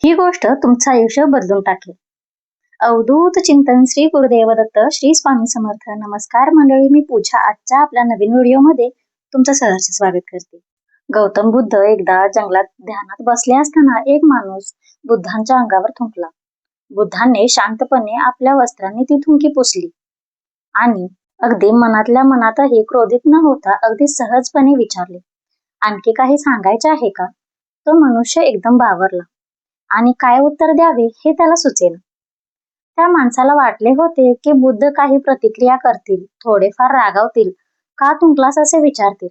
ही गोष्ट तुमचं आयुष्य बदलून टाकेल. अवधूत चिंतन श्री गुरुदेव दत्त श्री स्वामी समर्थ. नमस्कार मंडळी, मी पूजा आजच्या आपल्या नवीन व्हिडिओमध्ये तुमचं सहर्ष स्वागत करते. गौतम बुद्ध एकदा जंगलात ध्यानात बसले असताना एक माणूस बुद्धांच्या अंगावर थुंकला. बुद्धांनी शांतपणे आपल्या वस्त्रांनी ती थुंकी पुसली आणि अगदी मनातल्या मनातही क्रोधित न होता अगदी सहजपणे विचारले, आणखी काही सांगायचे आहे का? तो मनुष्य एकदम बावरला आणि काय उत्तर द्यावे हे त्याला सुचेना. त्या माणसाला वाटले होते की बुद्ध काही प्रतिक्रिया करतील, थोडेफार रागावतील, का थुंकलास असे विचारतील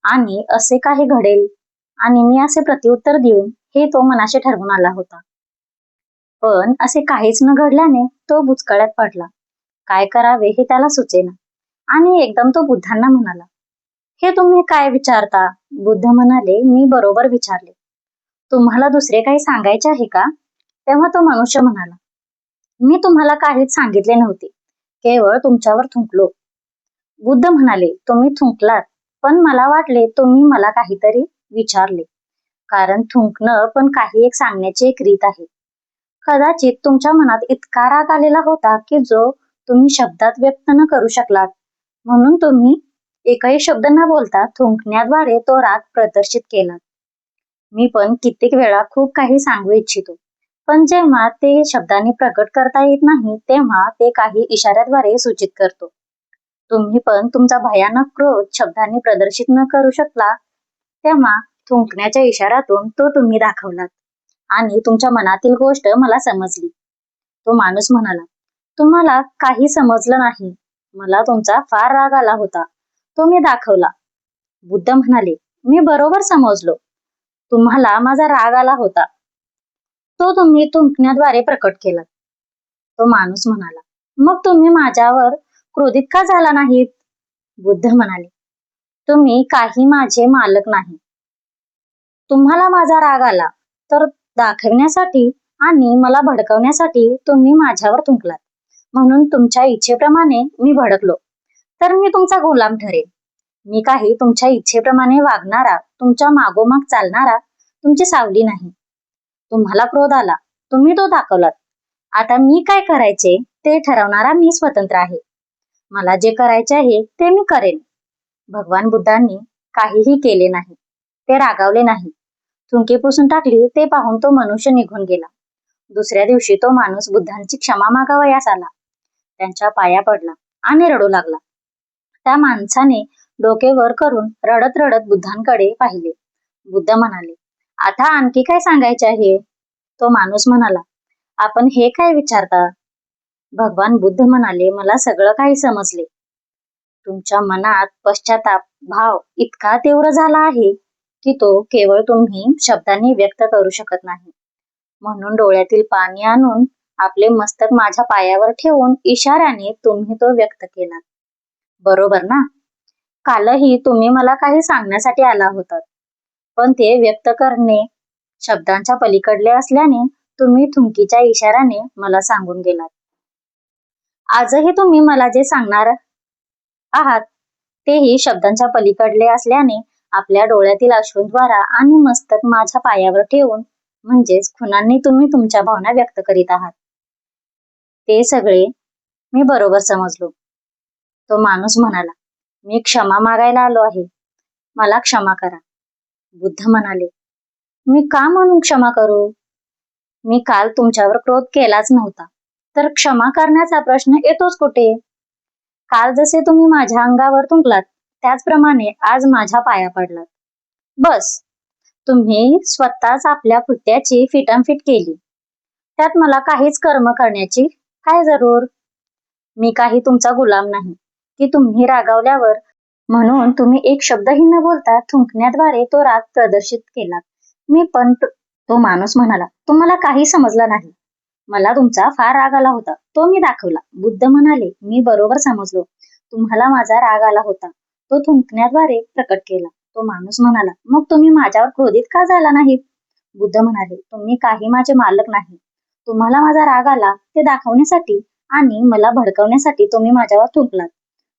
आणि असे काही घडेल आणि मी असे प्रत्युत्तर देऊन हे तो मनाशी ठरवून आला होता. पण असे काहीच न घडल्याने तो बुचकळ्यात पडला. काय करावे हे त्याला सुचेना आणि एकदम तो बुद्धांना म्हणाला, हे तुम्ही काय विचारता? बुद्ध म्हणाले, मी बरोबर विचारले. तुम्हाला दुसरे काही सांगायचे आहे का? तेव्हा तो मनुष्य म्हणाला, मी तुम्हाला काहीच सांगितले नव्हते, केवळ तुमच्यावर थुंकलो. बुद्ध म्हणाले, तुम्ही थुंकलात, पण मला वाटले तुम्ही मला काहीतरी विचारले, कारण थुंकणं पण काही एक सांगण्याची एक रीत आहे. कदाचित तुमच्या मनात इतका राग आलेला होता की जो तुम्ही शब्दात व्यक्त न करू शकलात, म्हणून तुम्ही एकही शब्द न बोलता थुंकण्याद्वारे तो राग प्रदर्शित केला. मी पण कित्येक वेळा खूप काही सांगू इच्छितो, पण जेव्हा ते शब्दांनी प्रकट करता येत नाही तेव्हा ते काही इशाऱ्याद्वारे सूचित करतो. तुम्ही पण तुमचा भयानक क्रोध शब्दांनी प्रदर्शित न करू शकला, तेव्हा थुंकण्याच्या इशाऱ्यातून तो तुम्ही दाखवलात आणि तुमच्या मनातील गोष्ट मला समजली. तो माणूस म्हणाला, तुम्हाला काही समजलं नाही, मला तुमचा फार राग आला होता, तो मी दाखवला. बुद्ध म्हणाले, मी बरोबर समजलो, तुम्हाला माझा राग आला होता, तो तुम्ही थुंकण्याद्वारे प्रकट केला. तो माणूस म्हणाला, मग तुम्ही माझ्यावर क्रोधित का झाला नाहीत? बुद्ध म्हणाले, तुम्ही काही माझे मालक नाही. तुम्हाला माझा राग आला तर दाखवण्यासाठी आणि मला भडकवण्यासाठी तुम्ही माझ्यावर थुंकलात, म्हणून तुमच्या इच्छेप्रमाणे मी भडकलो, तर मी तुमचा गुलाम ठरेन. मी काही तुमच्या इच्छेप्रमाणे वागणारा, तुमच्या मागोमाग चालणारा तुमची सावली नाही. तुम्हाला क्रोध आला, तुम्ही तो दाखवलात. आता मी काय करायचे ते ठरवणारा मी स्वतंत्र आहे. मला जे करायचे आहे ते मी करेन. भगवान बुद्धांनी काहीही केले नाही, ते रागावले नाही, थुंकी पुसून टाकली ते पाहून तो मनुष्य निघून गेला. दुसऱ्या दिवशी तो माणूस बुद्धांची क्षमा मागावयास आला, त्यांच्या पाया पडला आणि रडू लागला. त्या माणसाने डोके वर करून रडत रडत बुद्धांकडे पाहिले. बुद्ध म्हणाले, आता आणखी काय सांगायचे आहे? तो माणूस म्हणाला, आपण हे काय विचारता? भगवान बुद्ध म्हणाले, मला सगळं काही समजले. तुमच्या मनात पश्चाताप भाव इतका तीव्र झाला आहे की तो केवळ तुम्ही शब्दांनी व्यक्त करू शकत नाही. म्हणून डोळ्यातील पाणी आणून आपले मस्तक माझ्या पायावर ठेवून इशाऱ्याने तुम्ही तो व्यक्त केलात. बरोबर ना? कालही तुम्ही मला काही सांगण्यासाठी आला होतात, पण ते व्यक्त करणे शब्दांच्या पलीकडले असल्याने तुम्ही थुंकीच्या इशाऱ्याने मला सांगून गेलात. आजही तुम्ही मला जे सांगणार आहात तेही शब्दांच्या पलीकडले असल्याने आपल्या डोळ्यातील अश्रूद्वारा आणि मस्तक माझ्या पायावर ठेवून म्हणजेच खुणांनी तुम्ही तुमच्या भावना व्यक्त करीत आहात. ते सगळे मी बरोबर समजलो. तो माणूस म्हणाला, मी क्षमा मागायला आलो आहे, मला क्षमा करा. बुद्ध म्हणाले, मी का म्हणून क्षमा करू? मी काल तुमच्यावर क्रोध केलाच नव्हता, तर क्षमा करण्याचा प्रश्न येतोच कुठे? काल जसे तुम्ही माझ्या अंगावर थुंकलात त्याचप्रमाणे आज माझ्या पाया पडलात. बस, तुम्ही स्वतःच आपल्या कृत्याची फिटामफीट केली, त्यात मला काहीच कर्म करण्याची काय जरूर? मी काही तुमचा गुलाम नाही की तुम्ही रागावल्यावर म्हणून तुम्ही एक शब्दही न बोलता थुंकण्याद्वारे तो राग प्रदर्शित केला. मी पण तो माणूस म्हणाला, तुम्हाला काही समजलं नाही, मला तुमचा फार राग आला होता, तो मी दाखवला. बुद्ध म्हणाले, मी बरोबर समजलो, तुम्हाला माझा राग आला होता, तो थुंकण्याद्वारे प्रकट केला. तो माणूस म्हणाला, मग तुम्ही माझ्यावर क्रोधित का झाला नाहीत? बुद्ध म्हणाले, तुम्ही काही माझे मालक नाही. तुम्हाला माझा राग आला ते दाखवण्यासाठी आणि मला भडकवण्यासाठी तुम्ही माझ्यावर थुंकलात,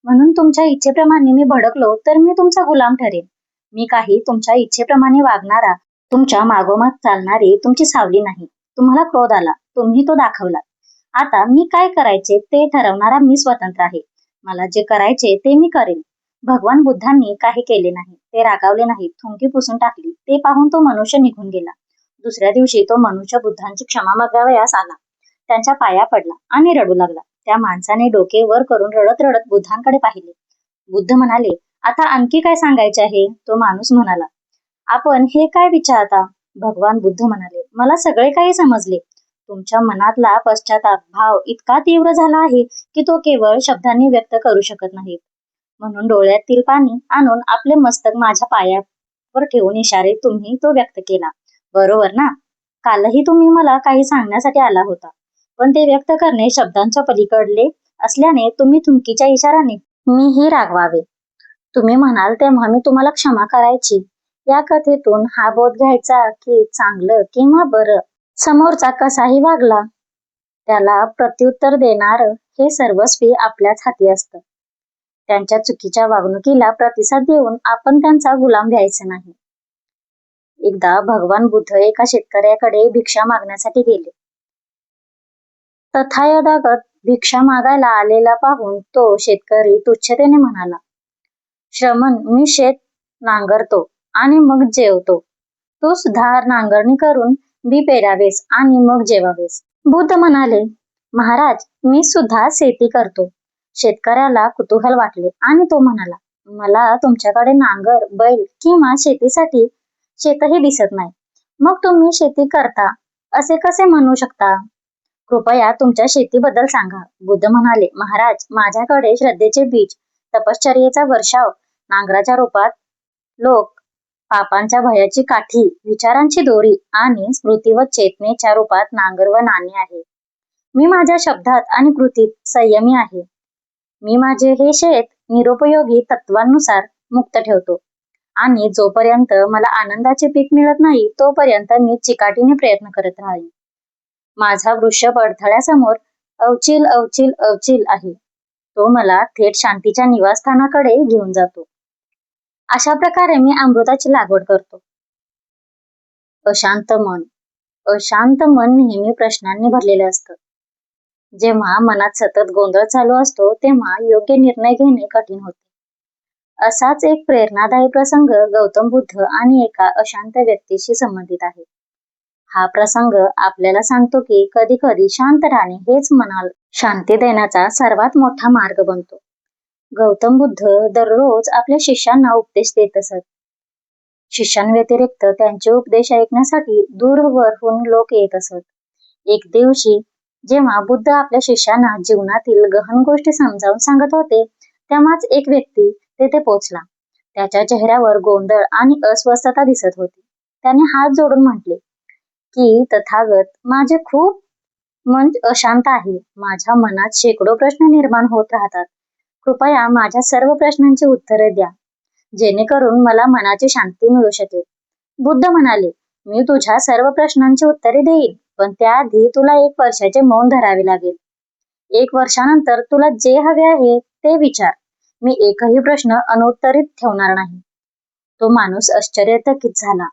म्हणून तुमच्या इच्छेप्रमाणे मी भडकलो तर मी तुमचा गुलाम ठरेन. मी काही तुमच्या इच्छेप्रमाणे वागणारा, तुमच्या मागोमाग चालणारी तुमची सावली नाही. तुम्हाला क्रोध आला, तुम्ही तो दाखवला. आता मी काय करायचे ते ठरवणारा मी स्वतंत्र आहे. मला जे करायचे ते मी करेन. भगवान बुद्धांनी काही केले नाही. ते रागावले नाही, थुंकी पुसून टाकली. ते पाहून तो मनुष्य निघून गेला. दुसऱ्या दिवशी तो मनुष्य बुद्धांची क्षमा मागावयास आला. त्यांच्या पाया पडला आणि रडू लागला. त्या माणसाने डोके वर करून रडत रडत बुद्धांकडे पाहिले. बुद्ध म्हणाले, आता आणखी काय सांगायचे आहे? तो माणूस म्हणाला, आपण हे काय विचारता? भगवान बुद्ध म्हणाले, मला सगळे काही समजले. तुमच्या मनातला पश्चाताप भाव इतका तीव्र झाला आहे की तो केवळ शब्दांनी व्यक्त करू शकत नाहीत. म्हणून डोळ्यातील पाणी आणून आपले मस्तक माझ्या पायावर ठेवून इशारे तुम्ही तो व्यक्त केला. बरोबर ना? कालही तुम्ही मला काही सांगण्यासाठी आला होता, पण ते व्यक्त करणे शब्दांच्या पलीकडले असल्याने तुम्ही थुंकीच्या इशाराने मीही रागवावे. तुम्ही म्हणाल तेव्हा मी तुम्हाला क्षमा करायची. या कथेतून हा बोध घ्यायचा की चांगलं किंवा बरं समोरचा कसाही वागला, त्याला प्रत्युत्तर देणार हे सर्वस्वी आपल्याच हाती असतं. त्यांच्या चुकीच्या वागणुकीला प्रतिसाद देऊन आपण त्यांचा गुलाम व्हायचा नाही. एकदा भगवान बुद्ध एका शेतकऱ्याकडे भिक्षा मागण्यासाठी गेले. तथागत भिक्षा मागायला आलेला पाहून तो शेतकरी तुच्छतेने म्हणाला, श्रमण, मी शेत नांगरतो आणि मग जेवतो. तू सुद्धा नांगरणी करून बी पेरावेस आणि मग जेवावेस. बुद्ध म्हणाले, महाराज, मी सुद्धा शेती करतो. शेतकऱ्याला कुतूहल वाटले आणि तो म्हणाला, मला तुमच्याकडे नांगर, बैल किंवा शेतीसाठी शेतही दिसत नाही. मग तुम्ही शेती करता असे कसे म्हणू शकता? कृपया तुमच्या शेतीबद्दल सांगा. बुद्ध म्हणाले, महाराज, माझ्याकडे श्रद्धेचे बीज, तपश्चर्येचा वर्षाव, नांगराच्या रूपात लोक, पापांच्या भयाची काठी, विचारांची दोरी आणि स्मृती व चेतनेच्या रूपात नांगर व नाणे आहे. मी माझ्या शब्दात आणि कृतीत संयमी आहे. मी माझे हे शेत निरुपयोगी तत्वांनुसार मुक्त ठेवतो आणि जोपर्यंत मला आनंदाचे पीक मिळत नाही तोपर्यंत मी चिकाटीने प्रयत्न करत राहीन. माझा वृषभ अडथळ्यासमोर अवचिल अवचिल अवचिल आहे. तो मला थेट शांतीच्या निवासस्थानाकडे घेऊन जातो. अशा प्रकारे मी अमृताची लागवड करतो. अशांत मन. अशांत मन नेहमी प्रश्नांनी भरलेले असतं. जेव्हा मनात सतत गोंधळ चालू असतो तेव्हा योग्य निर्णय घेणे कठीण होते. असाच एक प्रेरणादायी प्रसंग गौतम बुद्ध आणि एका अशांत व्यक्तीशी संबंधित आहे. हा प्रसंग आपल्याला सांगतो की कधी कधी शांत राहणे हेच मनाला शांती देण्याचा सर्वात मोठा मार्ग बनतो. गौतम बुद्ध दररोज आपल्या शिष्यांना उपदेश देत असत. शिष्यांव्यतिरिक्त त्यांचे उपदेश ऐकण्यासाठी दूरवरून लोक येत असत. एक दिवशी जेव्हा बुद्ध आपल्या शिष्यांना जीवनातील गहन गोष्टी समजावून सांगत होते तेव्हाच एक व्यक्ती तेथे पोहोचला. त्याच्या चेहऱ्यावर गोंधळ आणि अस्वस्थता दिसत होती. त्याने हात जोडून म्हटले की तथागत, माझे खूप मन अशांत आहे. माझ्या मनात शेकडो प्रश्न निर्माण होत राहतात. कृपया माझ्या सर्व प्रश्नांची उत्तरे द्या, जेणेकरून मला मनाची शांती मिळू शकेल. बुद्ध म्हणाले, मी तुझ्या सर्व प्रश्नांची उत्तरे देईन, पण त्याआधी तुला 1 वर्षाचे मौन धरावे लागेल. 1 वर्षानंतर तुला जे हवे आहे ते विचार. मी एकही प्रश्न अनुत्तरित ठेवणार नाही. तो माणूस आश्चर्यचकित झाला.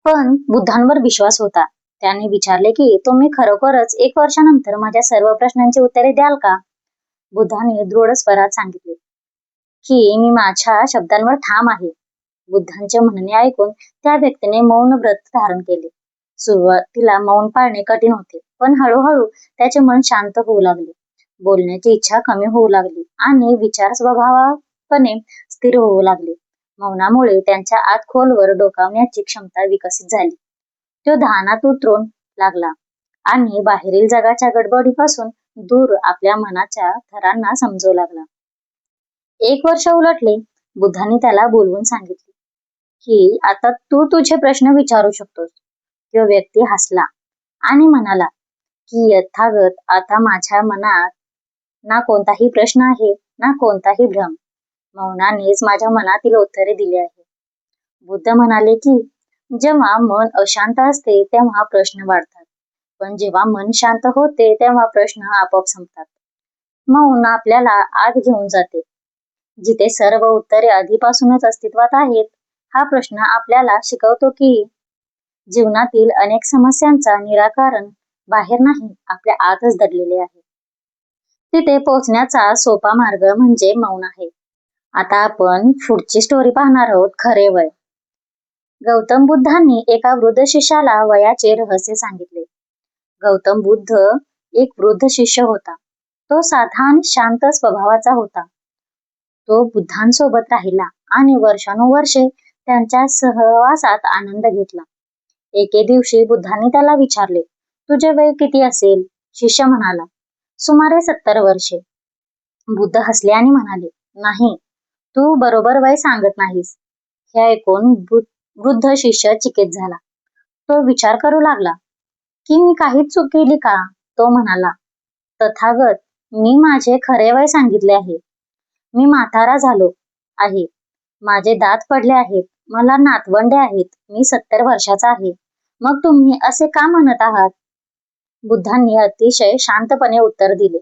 पण बुद्धांवर विश्वास होता. त्याने विचारले की तुम्ही खरोखरच 1 वर्षानंतर माझ्या सर्व प्रश्नांची उत्तरे द्याल का? बुद्धाने दृढ स्वरात सांगितले की मी माझ्या शब्दांवर ठाम आहे. बुद्धांचे म्हणणे ऐकून त्या व्यक्तीने मौन व्रत धारण केले. सुरुवातीला मौन पाळणे कठीण होते, पण हळूहळू त्याचे मन शांत होऊ लागले. बोलण्याची इच्छा कमी होऊ लागली आणि विचार स्वभावापणे स्थिर होऊ लागले. मौनामुळे त्यांच्या आत खोलवर डोकावण्याची क्षमता विकसित झाली. तो ध्यानात उतरून लागला आणि बाहेरील जगाच्या गडबडीपासून दूर आपल्या मनाच्या थरांना समजू लागला. 1 वर्ष उलटले. बुद्धांनी त्याला बोलवून सांगितले की आता तू तुझे प्रश्न विचारू शकतोस. तो व्यक्ती हसला आणि म्हणाला की यथागत, आता माझ्या मनात ना कोणताही प्रश्न आहे ना कोणताही भ्रम. मौनानेच माझ्या मनातील उत्तरे दिली आहे. बुद्ध म्हणाले की जेव्हा मन अशांत असते तेव्हा प्रश्न वाढतात, पण जेव्हा मन शांत होते तेव्हा प्रश्न आपोआप संपतात. मौन आपल्याला आत घेऊन जाते, जिथे सर्व उत्तरे आधीपासूनच अस्तित्वात आहेत. हा प्रश्न आपल्याला शिकवतो की जीवनातील अनेक समस्यांचा निराकरण बाहेर नाही, आपल्या आतच दडलेले आहे. तिथे पोहोचण्याचा सोपा मार्ग म्हणजे मौन आहे. आता आपण पुढची स्टोरी पाहणार आहोत, खरे वय. गौतम बुद्धांनी एका वृद्ध शिष्याला वयाचे रहस्य सांगितले. गौतम बुद्ध एक वृद्ध शिष्य होता. तो साधा आणि शांत स्वभावाचा होता. तो बुद्धांसोबत राहिला आणि वर्षानुवर्षे त्यांच्या सहवासात आनंद घेतला. एके दिवशी बुद्धांनी त्याला विचारले, तुझे वय किती असेल? शिष्य म्हणाला, सुमारे 70 वर्षे. बुद्ध हसले आणि म्हणाले, नाही, तू बरोबर वय सांगत नाहीस. हे ऐकून वृद्ध शिष्य चिकीत झाला. तो विचार करू लागला की मी काहीच चूक केली का? तो म्हणाला, तथागत, मी माझे खरे वय सांगितले आहे. मी म्हातारा झालो आहे. माझे दात पडले आहेत. मला नातवंडे आहेत. मी 70 वर्षाचा आहे. मग तुम्ही असे का म्हणत आहात? बुद्धांनी अतिशय शांतपणे उत्तर दिले,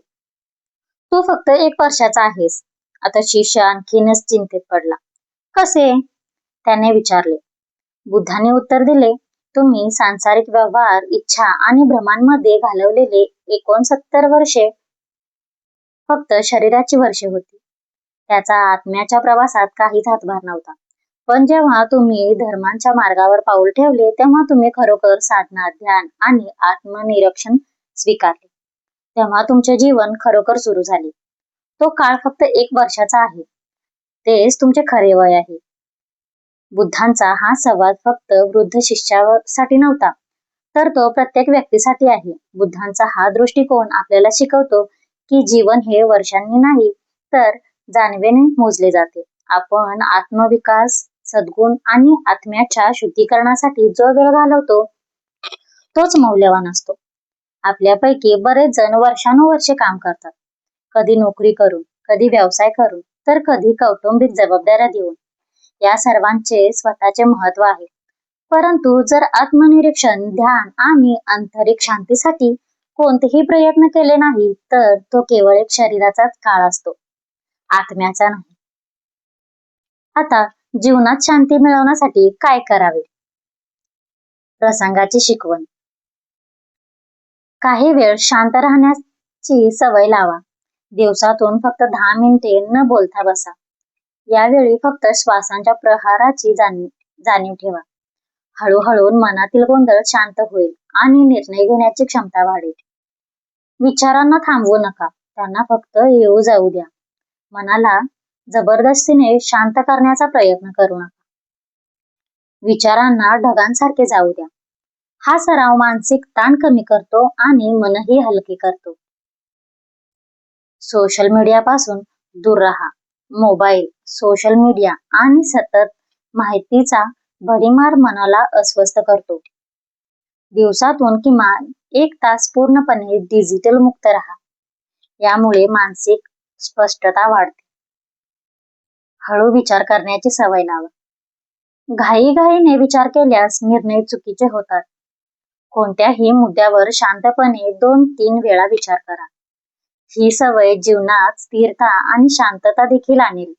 तू फक्त 1 वर्षाचा आहेस. आता शिष्य आणखीनच चिंतेत पडला. कसे? त्याने विचारले. बुद्धांनी उत्तर दिले, तुम्ही सांसारिक व्यवहार, इच्छा आणि भ्रमांमध्ये घालवलेले 69 वर्षे फक्त शरीराची वर्षे होती. त्याचा आत्म्याच्या प्रवासात काहीच हातभार नव्हता. पण जेव्हा तुम्ही धर्मांच्या मार्गावर पाऊल ठेवले, तेव्हा तुम्ही खरोखर साधना, ध्यान आणि आत्मनिरीक्षण स्वीकारले. तेव्हा तुमचे जीवन खरोखर सुरू झाले. तो काळ फक्त 1 वर्षाचा आहे. तेच तुमचे खरे वय आहे. बुद्धांचा हा संवाद फक्त वृद्ध शिष्यासाठी नव्हता, तर तो प्रत्येक व्यक्तीसाठी आहे. बुद्धांचा हा दृष्टिकोन आपल्याला शिकवतो की जीवन हे वर्षांनी नाही, तर जाणीवेने मोजले जाते. आपण आत्मविकास, सद्गुण आणि आत्म्याच्या शुद्धीकरणासाठी जो वेळ घालवतो, तोच मौल्यवान असतो. आपल्यापैकी बरेच जण वर्षानुवर्षे काम करतात, कधी नोकरी करून, कधी व्यवसाय करून, तर कधी कौटुंबिक जबाबदाऱ्या देऊन. या सर्वांचे स्वतःचे महत्व आहे. परंतु जर आत्मनिरीक्षण, ध्यान आणि आंतरिक शांतीसाठी कोणतेही प्रयत्न केले नाही, तर तो केवळ एक शरीराचाच काळ असतो, आत्म्याचा नाही. आता जीवनात शांती मिळवण्यासाठी काय करावे? प्रसंगाची शिकवण. काही वेळ शांत राहण्याची सवय लावा. दिवसातून फक्त 10 मिनिटे न बोलता बसा. यावेळी फक्त श्वासांच्या प्रहाराची जाणीव ठेवा. हळूहळू मनातील गोंधळ शांत होईल आणि निर्णय घेण्याची क्षमता वाढेल. विचारांना थांबवू नका, त्यांना फक्त येऊ जाऊ द्या. मनाला जबरदस्तीने शांत करण्याचा प्रयत्न करू नका. विचारांना ढगांसारखे जाऊ द्या. हा सराव मानसिक ताण कमी करतो आणि मनही हलके करतो. सोशल मीडियापासून दूर राहा. मोबाईल, सोशल मीडिया आणि सतत माहितीचा भडीमार मनाला अस्वस्थ करतो. दिवसातून किमान 1 तास पूर्णपणे डिजिटल मुक्त राहा. यामुळे मानसिक स्पष्टता वाढते. हळू विचार करण्याची सवय लावा. घाईघाईने विचार केल्यास निर्णय चुकीचे होतात. कोणत्याही मुद्द्यावर शांतपणे 2-3 वेळा विचार करा. ही सवय जीवनात स्थिरता आणि शांतता देखील आणेल.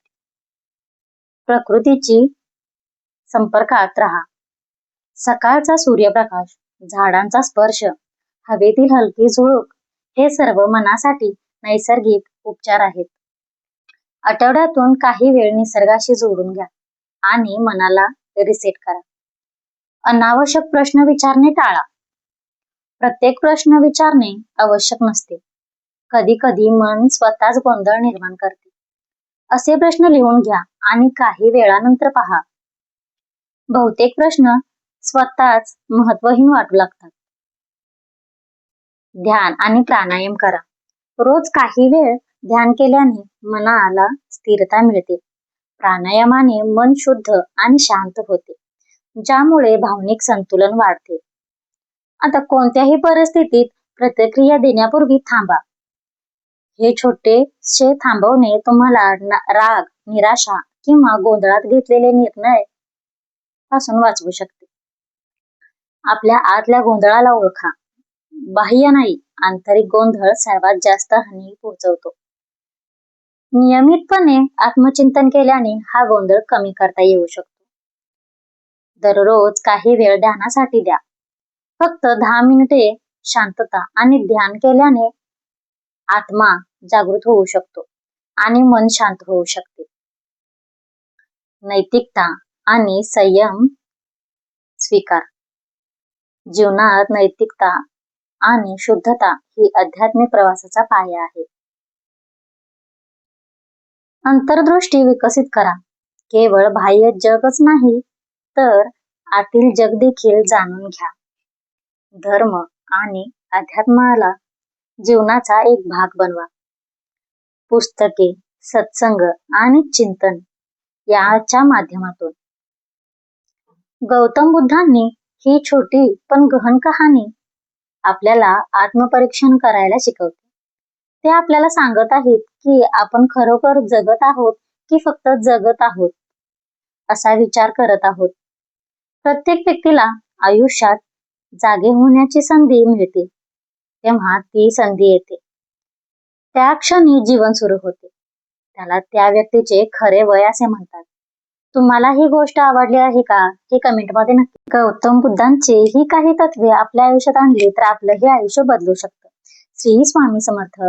प्रकृतीची संपर्कात राहा. सकाळचा सूर्यप्रकाश, झाडांचा स्पर्श, हवेतील हलकी झुळूक हे सर्व मनासाठी नैसर्गिक उपचार आहेत. आठवड्यातून काही वेळ निसर्गाशी जोडून घ्या आणि मनाला रिसेट करा. अनावश्यक प्रश्न विचारणे टाळा. प्रत्येक प्रश्न विचारणे आवश्यक नसते. कधी कधी मन स्वतःच गोंधळ निर्माण करते. असे प्रश्न लिहून घ्या आणि काही वेळानंतर पहा. बहुतेक प्रश्न स्वतःच महत्वहीन वाटू लागतात. ध्यान आणि प्राणायाम करा. रोज काही वेळ ध्यान केल्याने मनाला स्थिरता मिळते. प्राणायामाने मन शुद्ध आणि शांत होते, ज्यामुळे भावनिक संतुलन वाढते. आता कोणत्याही परिस्थितीत प्रतिक्रिया देण्यापूर्वी थांबा. हे छोटेसे थांबवणे तुम्हाला राग, निराशा किंवा गोंधळात घेतलेले निर्णय पासून वाचवू शकते. आपल्या आतल्या गोंधळाला ओळखा. बाह्य नाही, आंतरिक गोंधळ सर्वात जास्त हानी पोहोचवतो. नियमितपणे आत्मचिंतन केल्याने हा गोंधळ कमी करता येऊ शकतो. दररोज काही वेळ ध्यानासाठी द्या. फक्त 10 मिनिटे शांतता आणि ध्यान केल्याने आत्मा जागृत होऊ शकतो आणि मन शांत होऊ शकते. नैतिकता आणि संयम स्वीकार. जीवनात नैतिकता आणि शुद्धता ही आध्यात्मिक प्रवासाचा पाया आहे. अंतर्दृष्टी विकसित करा. केवळ बाह्य जगच नाही तर आतील जग देखील जाणून घ्या. धर्म आणि अध्यात्माला जीवनाचा एक भाग बनवा. पुस्तके, सत्संग आणि चिंतन याच्या माध्यमातून. गौतम बुद्धांनी ही छोटी पण गहन कहाणी आपल्याला आत्मपरीक्षण करायला शिकवते. ते आपल्याला सांगत आहेत की आपण खरोखर जगत आहोत की फक्त जगत आहोत असा विचार करत आहोत. प्रत्येक व्यक्तीला आयुष्यात जागे होण्याची संधी मिळते तेव्हा ती संधी येते. त्या क्षणी जीवन सुरू होते. त्याला त्या व्यक्तीचे खरे वय असे म्हणतात. तुम्हाला ही गोष्ट आवडली आहे का हे कमेंटमध्ये नक्की. गौतम बुद्धांची ही काही तत्वे आपल्या आयुष्यात आणली तर आपलं हे आयुष्य बदलू शकतं. श्री स्वामी समर्थ.